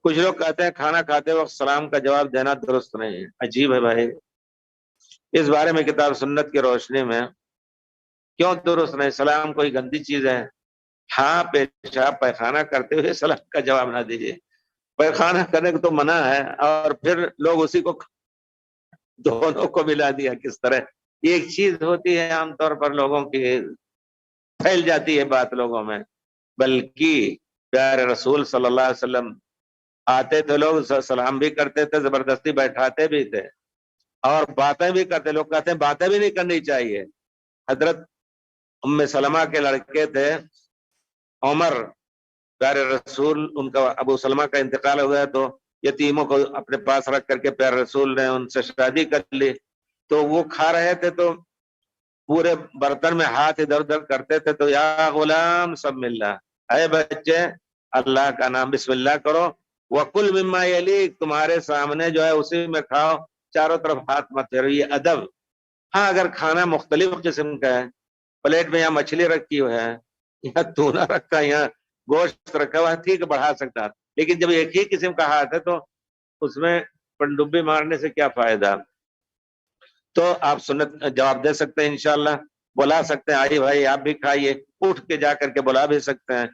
کچھ لوگ کہتے ہیں کھانا کھاتے وقت سلام کا جواب دینا درست نہیں ہے. عجیب ہے بھائی. اس بارے میں کتاب سنت کی روشنی میں کیوں درست نہیں؟ سلام کوئی گندی چیز ہے؟ ہاں، پیشاب پیخانہ کرتے ہوئے سلام کا جواب نہ دیجیے. پیخانہ کرنے کو تو منع ہے، اور پھر لوگ اسی کو دونوں کو ملا دیا کس طرح. یہ ایک چیز ہوتی ہے عام طور پر لوگوں کی پھیل جاتی ہے بات لوگوں میں. بلکہ پیارے رسول صلی اللہ علیہ وسلم آتے تھے، لوگ سلام بھی کرتے تھے، زبردستی بیٹھاتے بھی تھے اور باتیں بھی کرتے. لوگ کہتے ہیں باتیں بھی نہیں کرنی چاہیے. حضرت ام سلمہ کے لڑکے تھے عمر، پیارے رسول، ان کا ابو سلمہ کا انتقال ہو گیا تو یتیموں کو اپنے پاس رکھ کر کے پیارے رسول نے ان سے شادی کر لی. تو وہ کھا رہے تھے تو پورے برتن میں ہاتھ ادھر ادھر کرتے تھے تو یا غلام سب مل رہا، اے بچے اللہ کا نام بسم اللہ کرو، وَكُلْ مِمَّا يَلِيكَ، تمہارے سامنے جو ہے اسی میں کھاؤ، چاروں طرف ہاتھ مت پھیرو. یہ ادب. ہاں، اگر کھانا مختلف قسم کا ہے، پلیٹ میں یہاں مچھلی رکھی ہوئی ہے، یہاں تuna رکھا ہے، یہاں گوشت رکھا ہوا ہے، ٹھیک ہے بڑھا سکتا ہے. لیکن جب ایک ہی قسم کا ہاتھ ہے تو اس میں پنڈبی مارنے سے کیا فائدہ؟ تو آپ سنت جواب دے سکتے ہیں انشاءاللہ، بلا سکتے ہیں آئی بھائی آپ بھی کھائیے، اٹھ کے جا کر کے بلا بھی سکتے ہیں.